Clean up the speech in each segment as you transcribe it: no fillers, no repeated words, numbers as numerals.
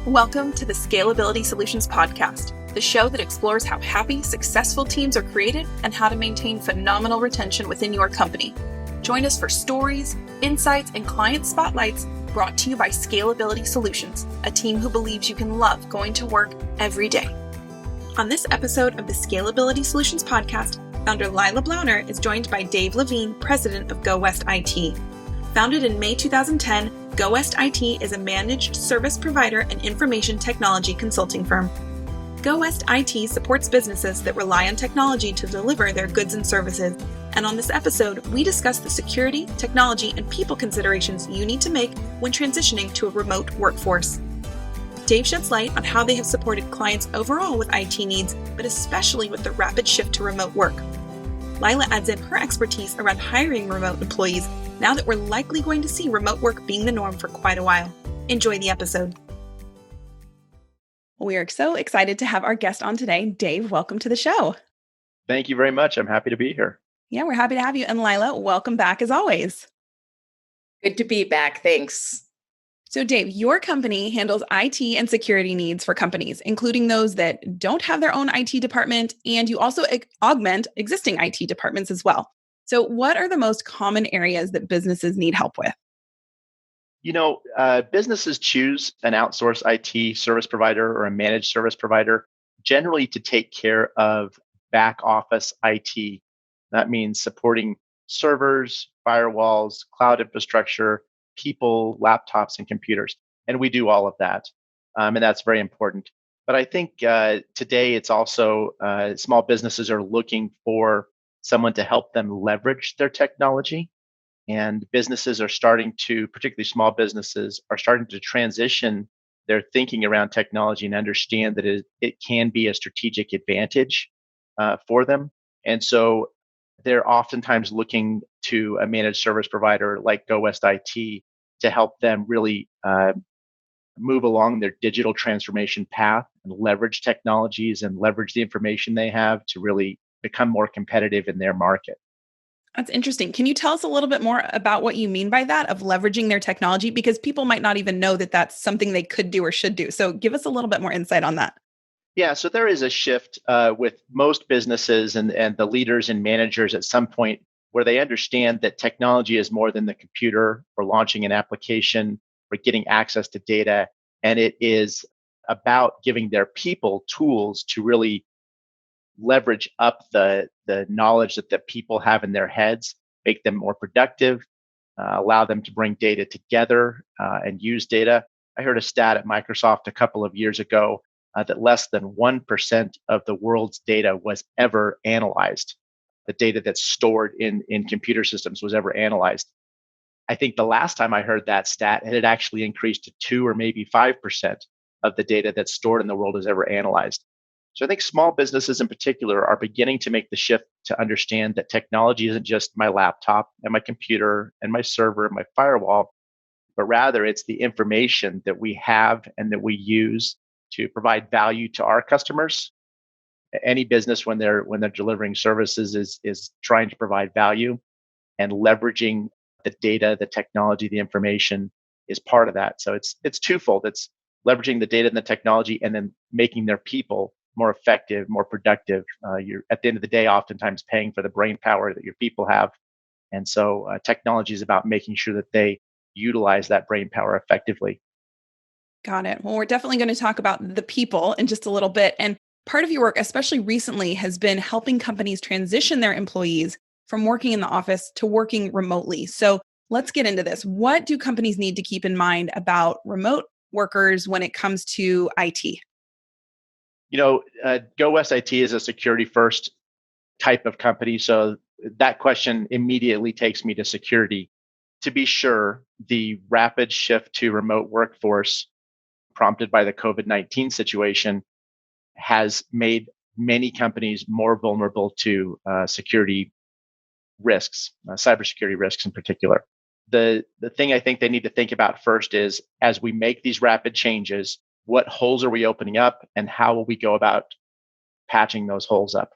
Welcome to the Scalability Solutions Podcast, the show that explores how happy, successful teams are created and how to maintain phenomenal retention within your company. Join us for stories, insights, and client spotlights brought to you by Scalability Solutions, a team who believes you can love going to work every day. On this episode of the Scalability Solutions Podcast, founder Leila Blauner is joined by Dave Lewien, president of GoWest IT. Founded in May 2010, GoWest IT is a managed service provider and information technology consulting firm. GoWest IT supports businesses that rely on technology to deliver their goods and services. And on this episode, we discuss the security, technology, and people considerations you need to make when transitioning to a remote workforce. Dave sheds light on how they have supported clients overall with IT needs, but especially with the rapid shift to remote work. Leila adds in her expertise around hiring remote employees now that we're likely going to see remote work being the norm for quite a while. Enjoy the episode. We are so excited to have our guest on today. Dave, welcome to the show. Thank you very much. I'm happy to be here. Yeah, we're happy to have you. And Leila, welcome back as always. Good to be back. Thanks. So Dave, your company handles IT and security needs for companies, including those that don't have their own IT department, and you also augment existing IT departments as well. So what are the most common areas that businesses need help with? Businesses choose an outsourced IT service provider or a managed service provider generally to take care of back office IT. That means supporting servers, firewalls, cloud infrastructure, people, laptops, and computers. And we do all of that. And that's very important. But I think today it's also small businesses are looking for someone to help them leverage their technology. And businesses are starting to, particularly small businesses, are starting to transition their thinking around technology and understand that it can be a strategic advantage for them. And so they're oftentimes looking to a managed service provider like GoWest IT to help them really move along their digital transformation path and leverage technologies and leverage the information they have to really become more competitive in their market. That's interesting. Can you tell us a little bit more about what you mean by that, of leveraging their technology? Because people might not even know that that's something they could do or should do. So give us a little bit more insight on that. Yeah, so there is a shift with most businesses and the leaders and managers at some point where they understand that technology is more than the computer or launching an application or getting access to data. And it is about giving their people tools to really leverage up the knowledge that the people have in their heads, make them more productive, allow them to bring data together and use data. I heard a stat at Microsoft a couple of years ago that less than 1% of the world's data was ever analyzed. The data that's stored in computer systems was ever analyzed. I think the last time I heard that stat, it had actually increased to 2 or maybe 5% of the data that's stored in the world is ever analyzed. So I think small businesses in particular are beginning to make the shift to understand that technology isn't just my laptop and my computer and my server and my firewall, but rather it's the information that we have and that we use to provide value to our customers. Any business when they're delivering services is trying to provide value, and leveraging the data, the technology, the information is part of that. So it's twofold. It's leveraging the data and the technology and then making their people more effective, more productive. You're at the end of the day, oftentimes paying for the brain power that your people have. And so technology is about making sure that they utilize that brain power effectively. Got it. Well, we're definitely going to talk about the people in just a little bit. And part of your work, especially recently, has been helping companies transition their employees from working in the office to working remotely. So let's get into this. What do companies need to keep in mind about remote workers when it comes to IT? GoWest IT is a security first type of company. So that question immediately takes me to security. To be sure, the rapid shift to remote workforce prompted by the COVID-19 situation has made many companies more vulnerable to security risks, cybersecurity risks in particular. The thing I think they need to think about first is, as we make these rapid changes, what holes are we opening up and how will we go about patching those holes up?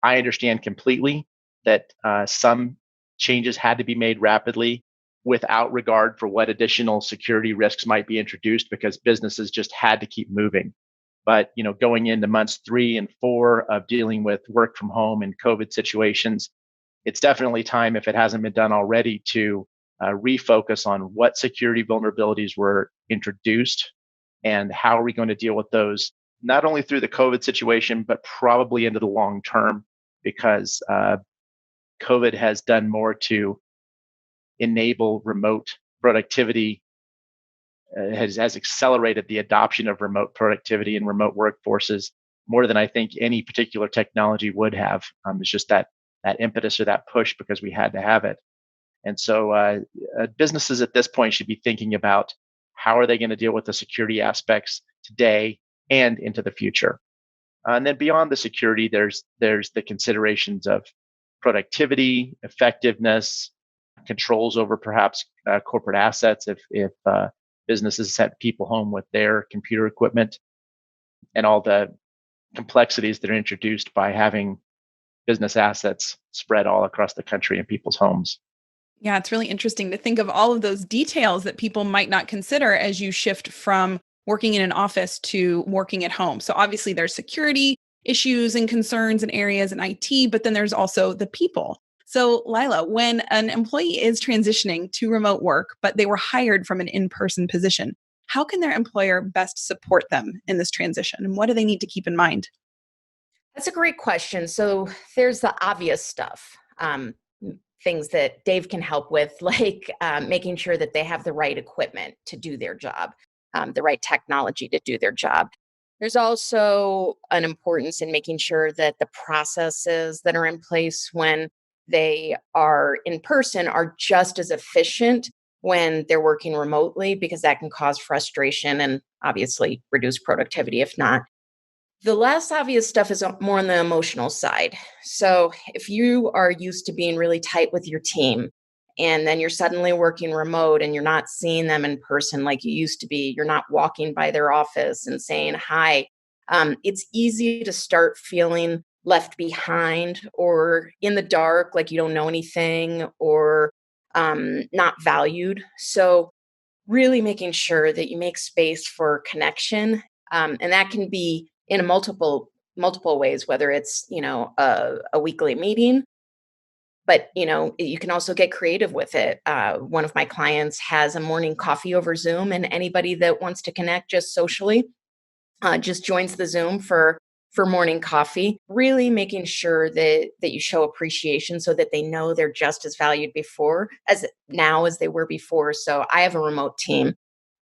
I understand completely that some changes had to be made rapidly without regard for what additional security risks might be introduced because businesses just had to keep moving. But going into months 3 and 4 of dealing with work from home and COVID situations, it's definitely time, if it hasn't been done already, to refocus on what security vulnerabilities were introduced and how are we going to deal with those, not only through the COVID situation, but probably into the long term, because COVID has done more to enable remote productivity, has accelerated the adoption of remote productivity and remote workforces more than I think any particular technology would have. It's just that impetus or that push because we had to have it. And so businesses at this point should be thinking about how are they going to deal with the security aspects today and into the future. And then beyond the security, there's the considerations of productivity, effectiveness, controls over perhaps corporate assets if businesses sent people home with their computer equipment, and all the complexities that are introduced by having business assets spread all across the country in people's homes. Yeah, it's really interesting to think of all of those details that people might not consider as you shift from working in an office to working at home. So obviously there's security issues and concerns and areas in IT, but then there's also the people. So Leila, when an employee is transitioning to remote work, but they were hired from an in-person position, how can their employer best support them in this transition? And what do they need to keep in mind? That's a great question. So there's the obvious stuff, things that Dave can help with, like making sure that they have the right equipment to do their job, the right technology to do their job. There's also an importance in making sure that the processes that are in place when they are in person are just as efficient when they're working remotely, because that can cause frustration and obviously reduce productivity if not. The less obvious stuff is more on the emotional side. So, if you are used to being really tight with your team and then you're suddenly working remote and you're not seeing them in person like you used to be, you're not walking by their office and saying hi, it's easy to start feeling left behind or in the dark, like you don't know anything or not valued. So, really making sure that you make space for connection, and that can be in a multiple ways, whether it's a weekly meeting, but you can also get creative with it. One of my clients has a morning coffee over Zoom, and anybody that wants to connect just socially just joins the Zoom for morning coffee. Really making sure that you show appreciation so that they know they're just as valued before as now as they were before. So I have a remote team.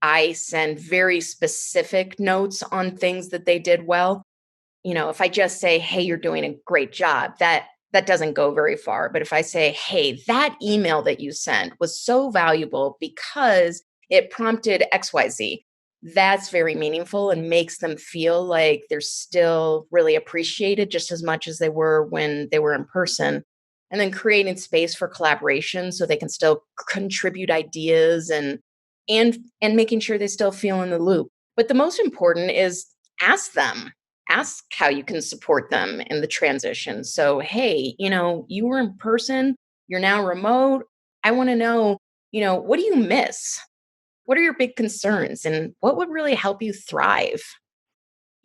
I send very specific notes on things that they did well. If I just say, "Hey, you're doing a great job," that doesn't go very far. But if I say, "Hey, that email that you sent was so valuable because it prompted XYZ," that's very meaningful and makes them feel like they're still really appreciated just as much as they were when they were in person. And then creating space for collaboration so they can still contribute ideas and making sure they still feel in the loop. But the most important is ask them, ask how you can support them in the transition. So, hey, you were in person, you're now remote. I want to know, what do you miss? What are your big concerns and what would really help you thrive?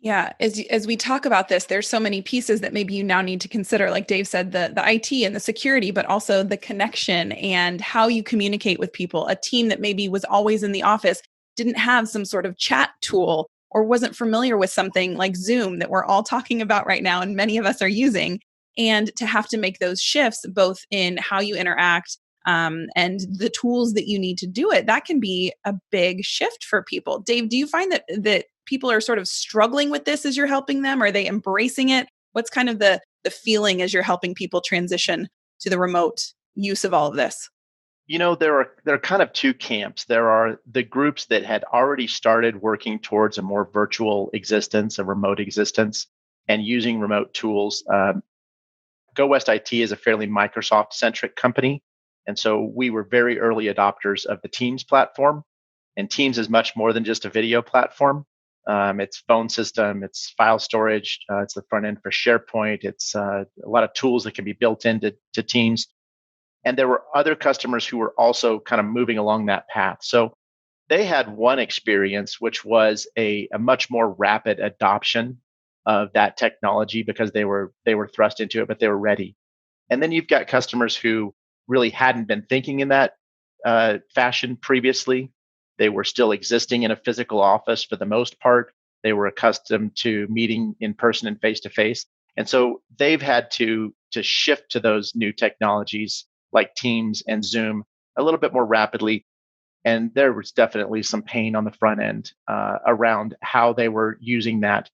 Yeah, as we talk about this, there's so many pieces that maybe you now need to consider. Like Dave said, the IT and the security, but also the connection and how you communicate with people. A team that maybe was always in the office didn't have some sort of chat tool or wasn't familiar with something like Zoom that we're all talking about right now and many of us are using. And to have to make those shifts both in how you interact and the tools that you need to do it, that can be a big shift for people. Dave, do you find that people are sort of struggling with this as you're helping them? Are they embracing it? What's kind of the feeling as you're helping people transition to the remote use of all of this? There are kind of two camps. There are the groups that had already started working towards a more virtual existence, a remote existence, and using remote tools. GoWest IT is a fairly Microsoft-centric company, and so we were very early adopters of the Teams platform. And Teams is much more than just a video platform. It's phone system, it's file storage, it's the front end for SharePoint, it's a lot of tools that can be built into Teams. And there were other customers who were also kind of moving along that path. So they had one experience, which was a much more rapid adoption of that technology because they were thrust into it, but they were ready. And then you've got customers who really hadn't been thinking in that fashion previously. They were still existing in a physical office for the most part. They were accustomed to meeting in person and face to face. And so they've had to shift to those new technologies like Teams and Zoom a little bit more rapidly. And there was definitely some pain on the front end around how they were using that.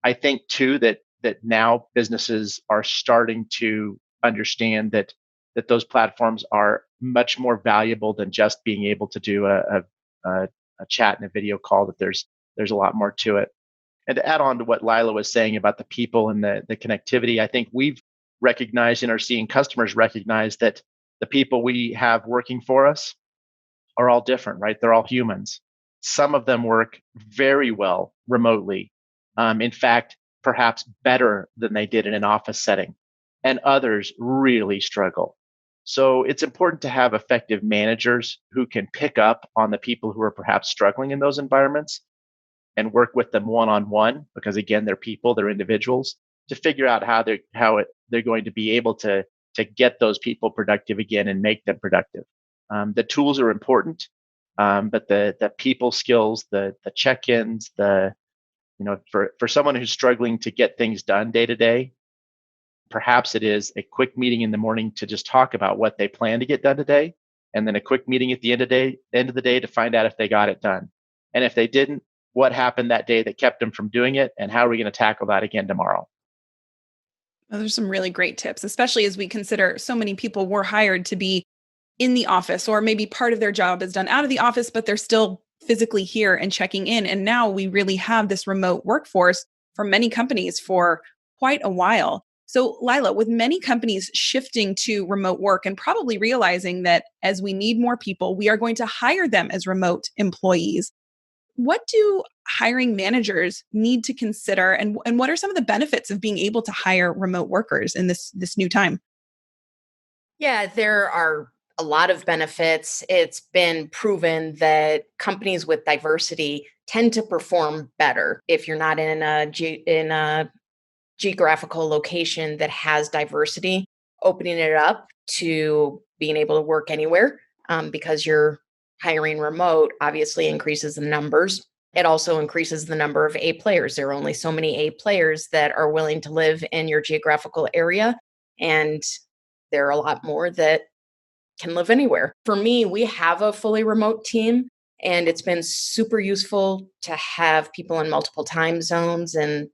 I think too that now businesses are starting to understand that those platforms are much more valuable than just being able to do a chat and a video call. That there's a lot more to it. And to add on to what Leila was saying about the people and the connectivity, I think we've recognized and are seeing customers recognize that the people we have working for us are all different, right? They're all humans. Some of them work very well remotely. In fact, perhaps better than they did in an office setting, and others really struggle. So it's important to have effective managers who can pick up on the people who are perhaps struggling in those environments and work with them one on one, because again, they're people, they're individuals, to figure out they're going to be able to get those people productive again and make them productive. The tools are important, but the people skills, the check-ins, for someone who's struggling to get things done day to day, perhaps it is a quick meeting in the morning to just talk about what they plan to get done today, and then a quick meeting at the end of the day to find out if they got it done. And if they didn't, what happened that day that kept them from doing it, and how are we going to tackle that again tomorrow? Those are some really great tips, especially as we consider so many people were hired to be in the office, or maybe part of their job is done out of the office, but they're still physically here and checking in. And now we really have this remote workforce for many companies for quite a while. So, Leila, with many companies shifting to remote work and probably realizing that as we need more people, we are going to hire them as remote employees. What do hiring managers need to consider, and what are some of the benefits of being able to hire remote workers in this new time? Yeah, there are a lot of benefits. It's been proven that companies with diversity tend to perform better if you're not in a geographical location that has diversity. Opening it up to being able to work anywhere, because you're hiring remote obviously increases the numbers. It also increases the number of A players. There are only so many A players that are willing to live in your geographical area. And there are a lot more that can live anywhere. For me, we have a fully remote team, and it's been super useful to have people in multiple time zones. And,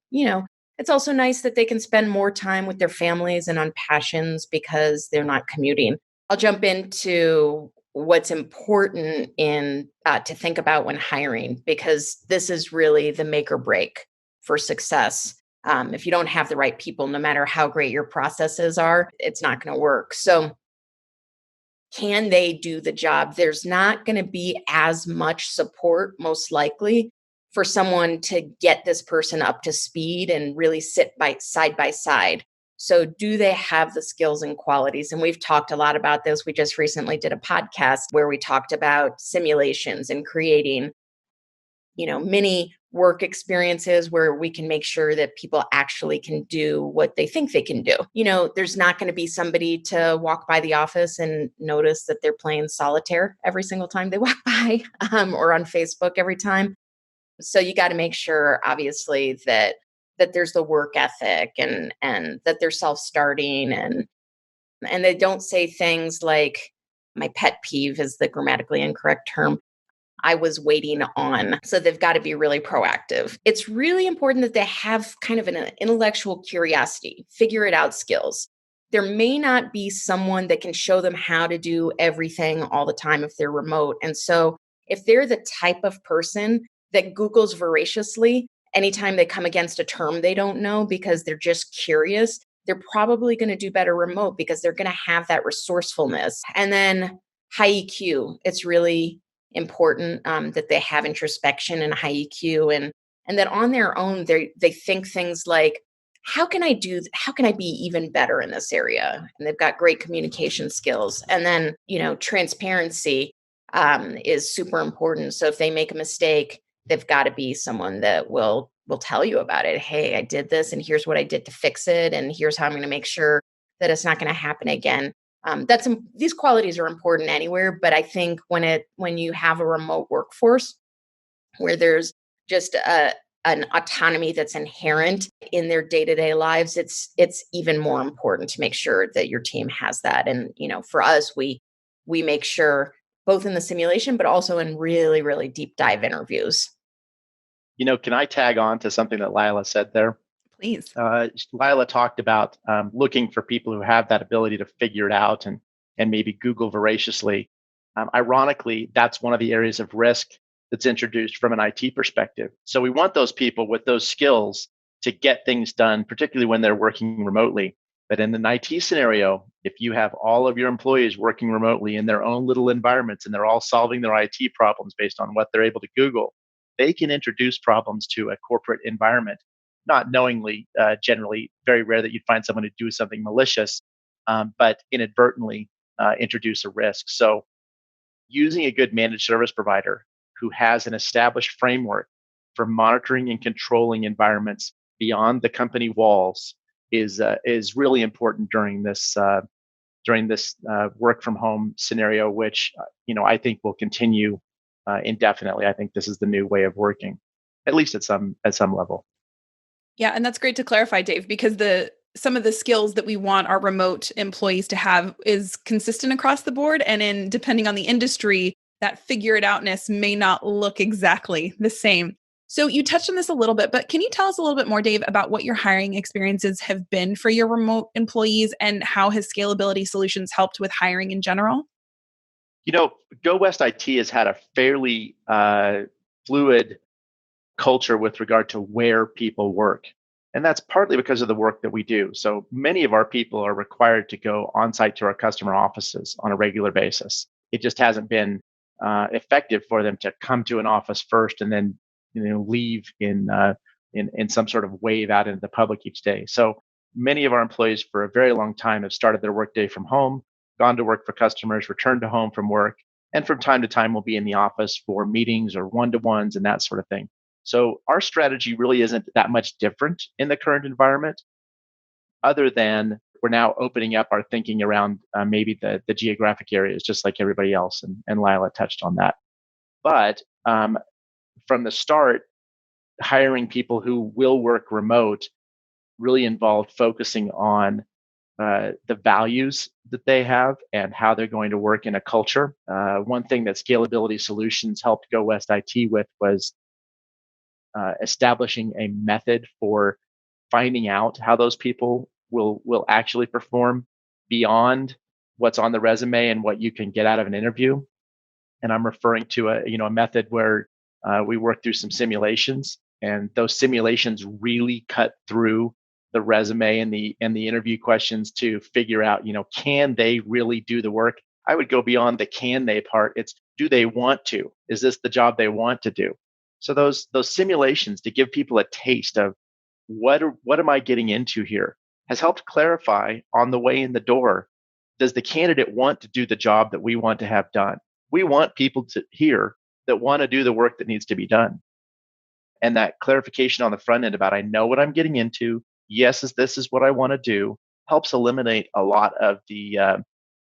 it's also nice that they can spend more time with their families and on passions because they're not commuting. I'll jump into what's important in to think about when hiring, because this is really the make or break for success. If you don't have the right people, no matter how great your processes are, it's not going to work. So can they do the job? There's not going to be as much support, most likely, for someone to get this person up to speed and really sit side by side. So, do they have the skills and qualities? And we've talked a lot about this. We just recently did a podcast where we talked about simulations and creating mini work experiences where we can make sure that people actually can do what they think they can do. There's not going to be somebody to walk by the office and notice that they're playing solitaire every single time they walk by, or on Facebook every time. So you got to make sure, obviously, that there's the work ethic, and that they're self-starting, and they don't say things like, my pet peeve is the grammatically incorrect term, I was waiting on. So they've got to be really proactive. It's really important that they have kind of an intellectual curiosity, figure it out skills. There may not be someone that can show them how to do everything all the time if they're remote. And so if they're the type of person that Googles voraciously anytime they come against a term they don't know because they're just curious, they're probably going to do better remote because they're going to have that resourcefulness. And then high EQ. It's really important that they have introspection and high EQ, and that on their own they think things like, how can I be even better in this area? And they've got great communication skills. And then, transparency is super important. So if they make a mistake, they've got to be someone that will tell you about it. Hey, I did this and here's what I did to fix it. And here's how I'm going to make sure that it's not going to happen again. These qualities are important anywhere, but I think when you have a remote workforce where there's just an autonomy that's inherent in their day-to-day lives, it's even more important to make sure that your team has that. And for us, we make sure both in the simulation, but also in really, really deep dive interviews. Can I tag on to something that Leila said there? Please. Leila talked about looking for people who have that ability to figure it out and maybe Google voraciously. Ironically, that's one of the areas of risk that's introduced from an IT perspective. So we want those people with those skills to get things done, particularly when they're working remotely. But in an IT scenario, if you have all of your employees working remotely in their own little environments and they're all solving their IT problems based on what they're able to Google, they can introduce problems to a corporate environment, not knowingly, generally, very rare that you'd find someone to do something malicious, but inadvertently introduce a risk. So using a good managed service provider who has an established framework for monitoring and controlling environments beyond the company walls is really important during this work from home scenario, which I think will continue indefinitely. I think this is the new way of working, at least at some level. Yeah, and that's great to clarify, Dave, because some of the skills that we want our remote employees to have is consistent across the board, and depending on the industry, that figure it outness may not look exactly the same. So you touched on this a little bit, but can you tell us a little bit more, Dave, about what your hiring experiences have been for your remote employees and how has Scalability Solutions helped with hiring in general? GoWest IT has had a fairly fluid culture with regard to where people work. And that's partly because of the work that we do. So many of our people are required to go on site to our customer offices on a regular basis. It just hasn't been effective for them to come to an office first and then leave in some sort of wave out into the public each day. So many of our employees for a very long time have started their workday from home, gone to work for customers, returned to home from work, and from time to time will be in the office for meetings or one-to-ones and that sort of thing. So our strategy really isn't that much different in the current environment, other than we're now opening up our thinking around maybe the geographic areas, just like everybody else. And Leila touched on that. But from the start, hiring people who will work remote really involved focusing on the values that they have and how they're going to work in a culture. One thing that Scalability Solutions helped GoWest IT with was establishing a method for finding out how those people will actually perform beyond what's on the resume and what you can get out of an interview. And I'm referring to a method where we work through some simulations, and those simulations really cut through the resume and the interview questions to figure out, can they really do the work? I would go beyond the can they part. It's, do they want to? Is this the job they want to do? So those simulations to give people a taste of what am I getting into here has helped clarify on the way in the door. Does the candidate want to do the job that we want to have done? We want people here that want to do the work that needs to be done. And that clarification on the front end about I know what I'm getting into. Yes, this is what I want to do, helps eliminate a lot of the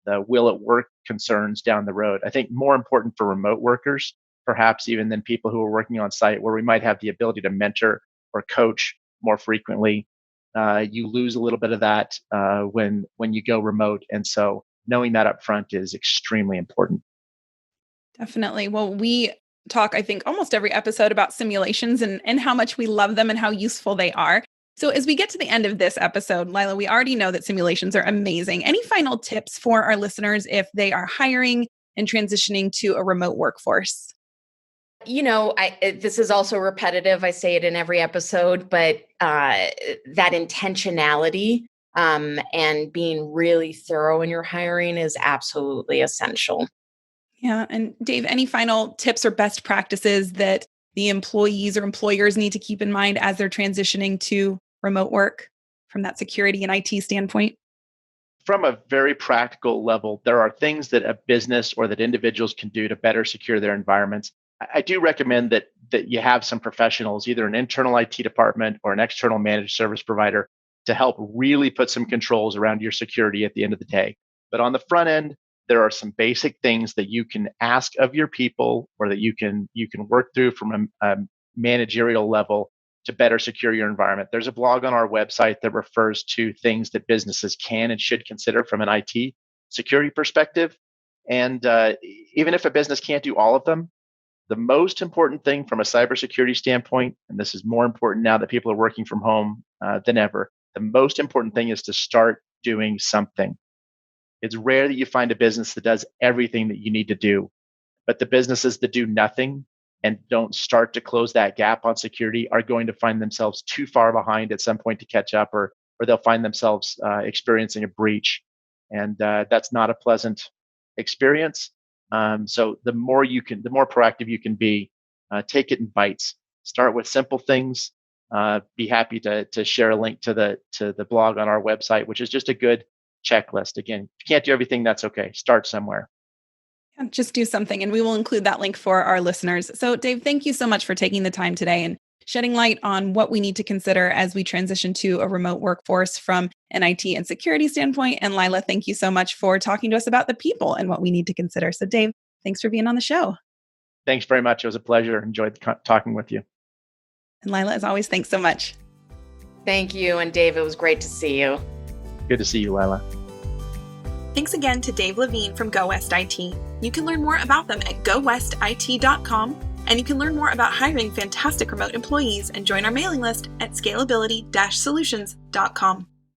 will it work concerns down the road. I think more important for remote workers, perhaps even than people who are working on site, where we might have the ability to mentor or coach more frequently. You lose a little bit of that when you go remote, and so knowing that up front is extremely important. Definitely. Well, we talk, I think, almost every episode about simulations and how much we love them and how useful they are. So as we get to the end of this episode, Leila, we already know that simulations are amazing. Any final tips for our listeners if they are hiring and transitioning to a remote workforce? This is also repetitive. I say it in every episode, but that intentionality and being really thorough in your hiring is absolutely essential. Yeah. And Dave, any final tips or best practices that the employees or employers need to keep in mind as they're transitioning to remote work? from that security and IT standpoint? From a very practical level, there are things that a business or that individuals can do to better secure their environments. I do recommend that you have some professionals, either an internal IT department or an external managed service provider, to help really put some controls around your security at the end of the day. But on the front end, there are some basic things that you can ask of your people, or that you can work through from a managerial level to better secure your environment. There's a blog on our website that refers to things that businesses can and should consider from an IT security perspective. And even if a business can't do all of them, the most important thing from a cybersecurity standpoint, and this is more important now that people are working from home than ever, the most important thing is to start doing something. It's rare that you find a business that does everything that you need to do, but the businesses that do nothing and don't start to close that gap on security are going to find themselves too far behind at some point to catch up, or they'll find themselves experiencing a breach. And that's not a pleasant experience. So the more proactive you can be, take it in bites. Start with simple things. Be happy to share a link to the blog on our website, which is just a good checklist. Again, if you can't do everything, that's okay. Start somewhere. Just do something, and we will include that link for our listeners. So Dave, thank you so much for taking the time today and shedding light on what we need to consider as we transition to a remote workforce from an IT and security standpoint. And Leila, thank you so much for talking to us about the people and what we need to consider. So Dave, thanks for being on the show. Thanks very much. It was a pleasure. Enjoyed talking with you. And Leila, as always, thanks so much. Thank you. And Dave, it was great to see you. Good to see you, Leila. Thanks again to Dave Lewien from GoWest IT. You can learn more about them at GoWestIT.com, and you can learn more about hiring fantastic remote employees and join our mailing list at Scalability-Solutions.com.